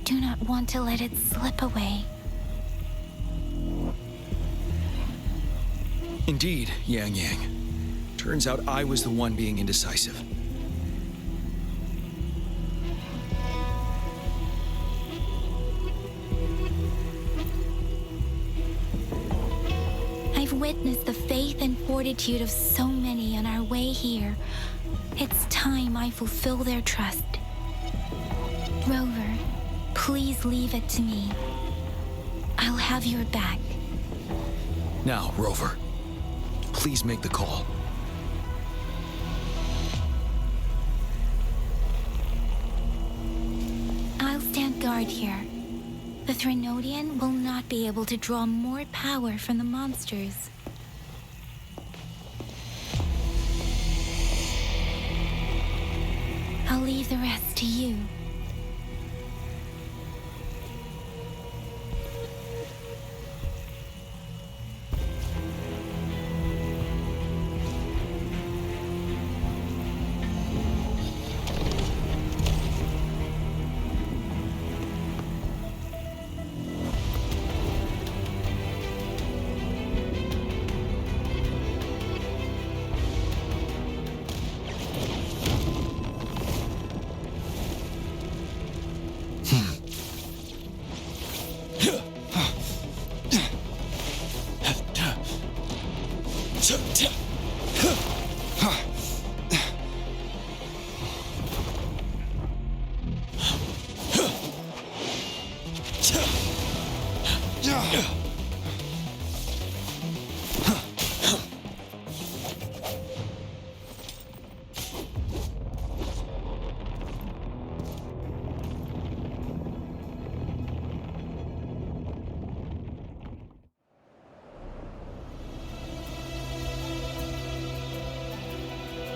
do not want to let it slip away. Indeed, Yang. Turns out I was the one being indecisive. I've witnessed the faith and fortitude of so many on our way here. It's time I fulfill their trust. Rover, please leave it to me. I'll have your back. Now, Rover, please make the call. I'll stand guard here. The Threnodian will not be able to draw more power from the monsters. I'll leave the rest to you.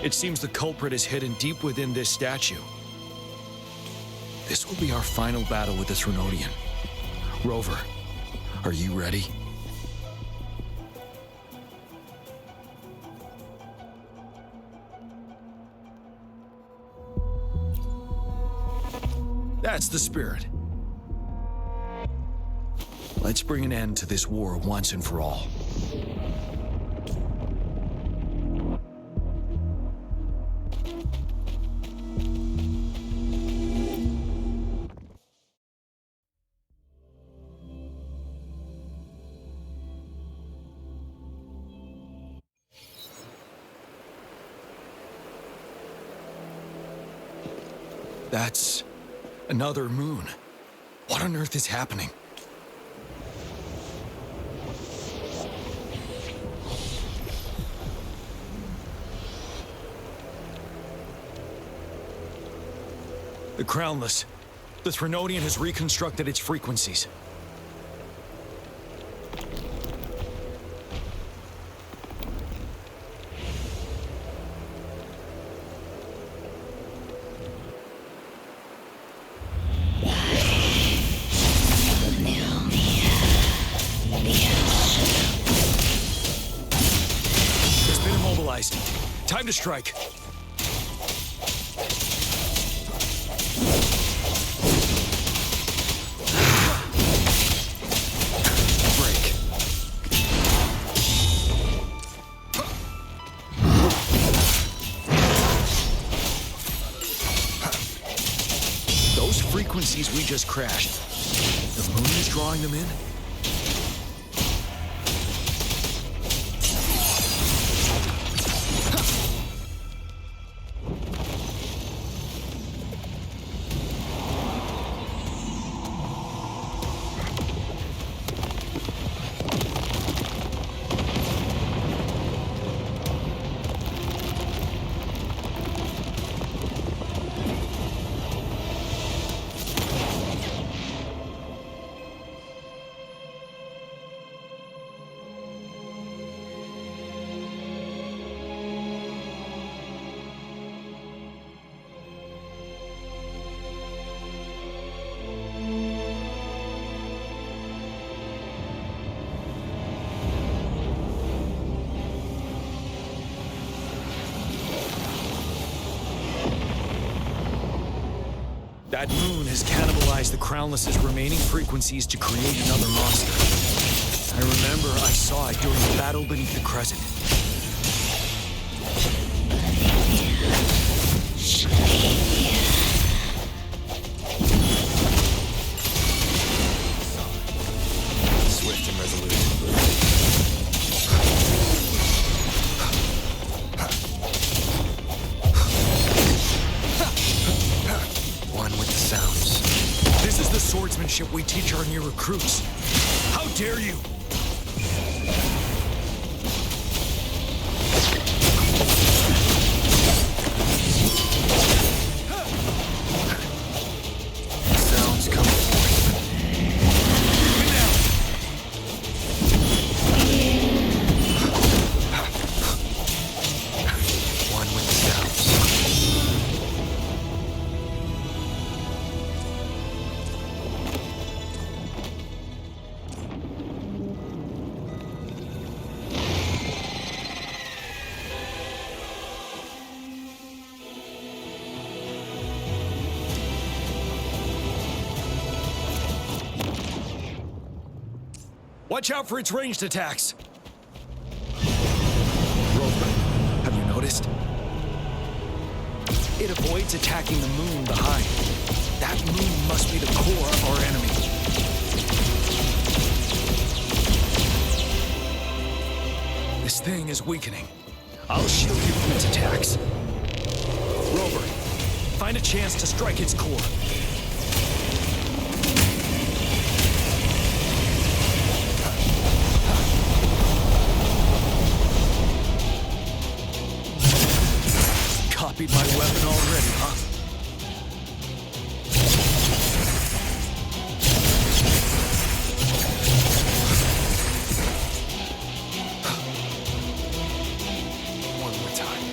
It seems the culprit is hidden deep within this statue. This will be our final battle with the Threnodian. Rover, are you ready? That's the spirit. Let's bring an end to this war once and for all. That's another moon. What on earth is happening? The Crownless. The Threnodian has reconstructed its frequencies. Time to strike. Break. Those frequencies we just crashed, the moon is drawing them in? That moon has cannibalized the Crownless's remaining frequencies to create another monster. I remember I saw it during the battle beneath the Crescent. Swift and resolute. marksmanship we teach our new recruits. How dare you! Sounds coming forth. One with the sounds. Watch out for its ranged attacks! Rover, have you noticed? It avoids attacking the moon behind. That moon must be the core of our enemy. This thing is weakening. I'll shield you from its attacks. Rover, find a chance to strike its core. Copied my weapon already, huh? One more time.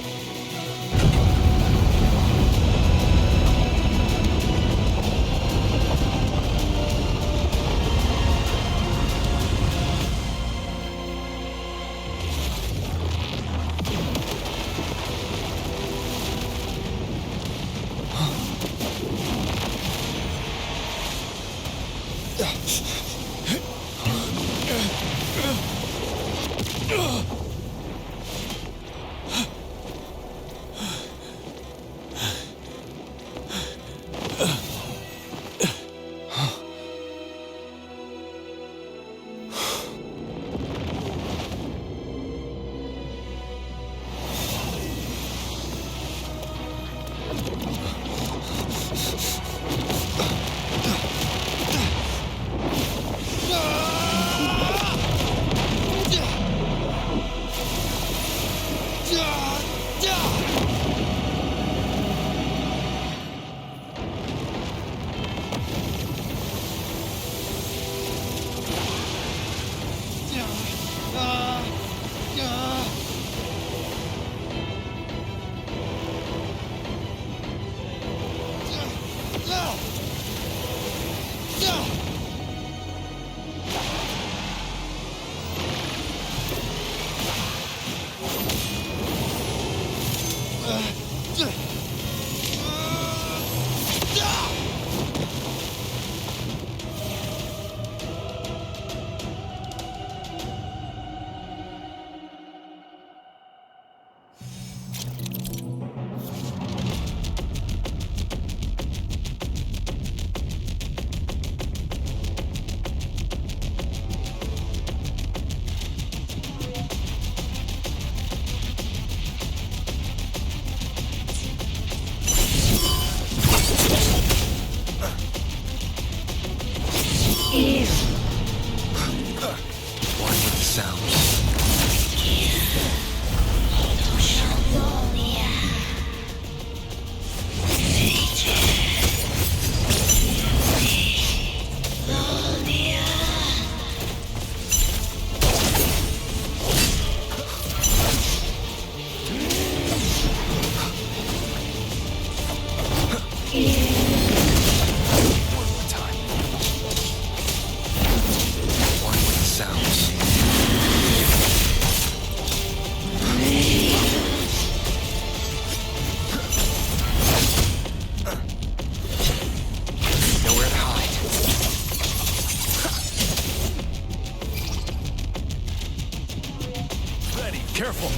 Careful!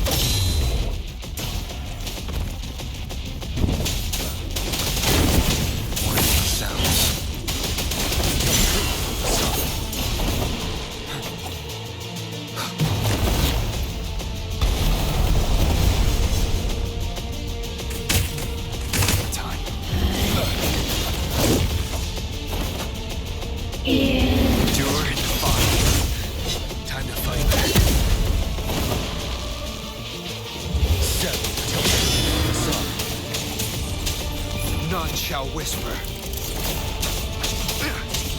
None shall whisper.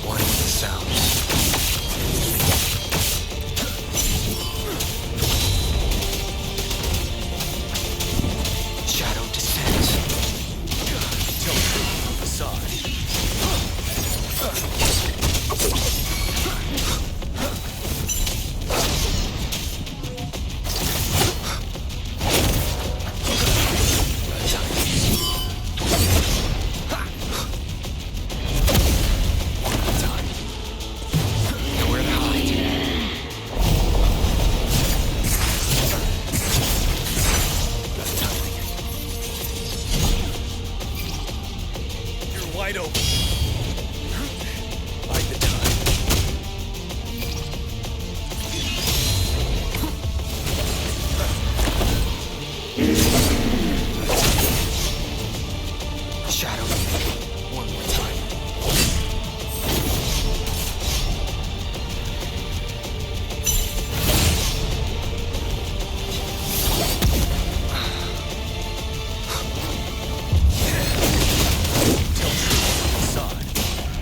One with the sounds. Shadow descends. Tilt from the side. Wide open. Bide the time. Shadow. One more time.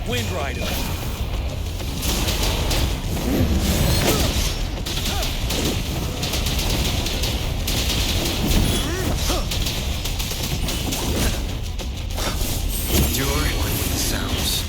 Wind Rider. Endure one with the sounds.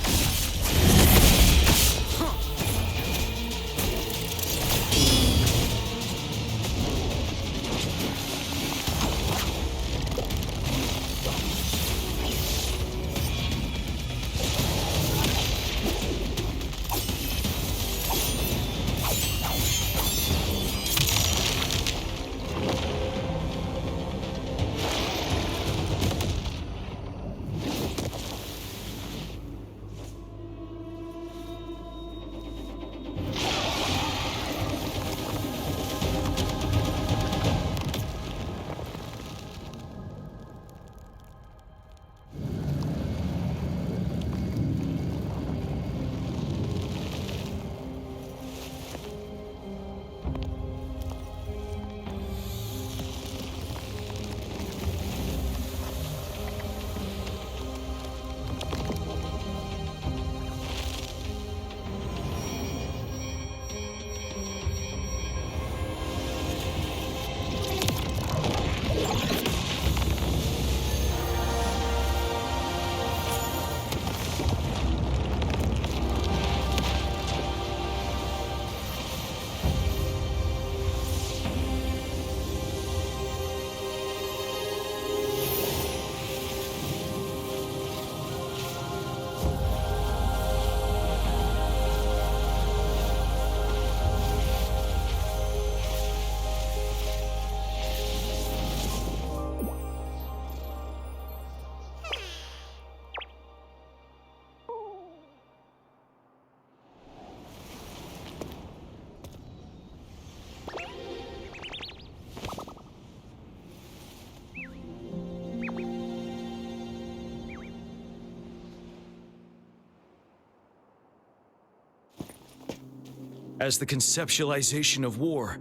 As the conceptualization of war,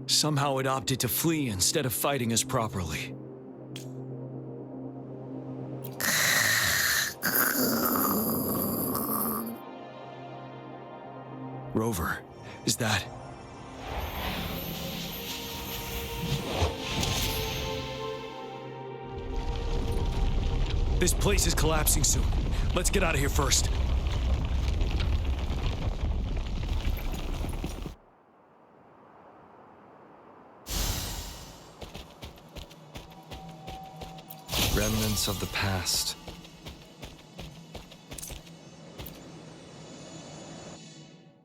somehow it opted to flee instead of fighting us properly. Rover, is that... This place is collapsing soon. Let's get out of here first. Remnants of the past.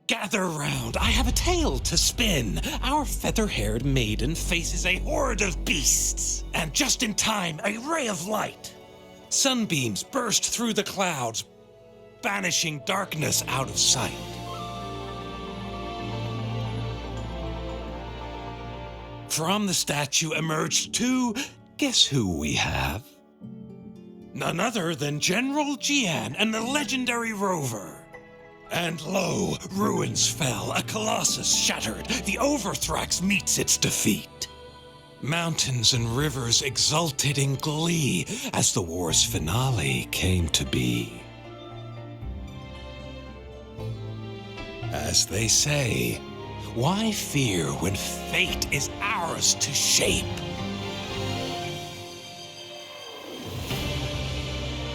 Gather round, I have a tale to spin. Our feather-haired maiden faces a horde of beasts. And just in time, a ray of light. Sunbeams burst through the clouds, banishing darkness out of sight. From the statue emerged two... Guess who we have? None other than General Jiyan and the legendary Rover. And lo, ruins fell, a colossus shattered. The Overthrax meets its defeat. Mountains and rivers exulted in glee as the war's finale came to be. As they say, why fear when fate is ours to shape?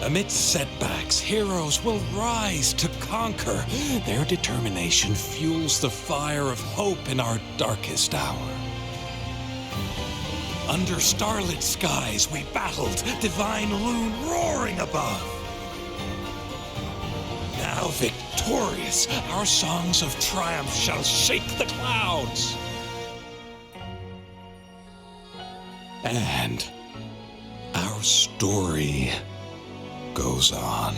Amidst setbacks, heroes will rise to conquer. Their determination fuels the fire of hope in our darkest hour. Under starlit skies we battled, divine loon roaring above. Now victorious, our songs of triumph shall shake the clouds. And our story goes on.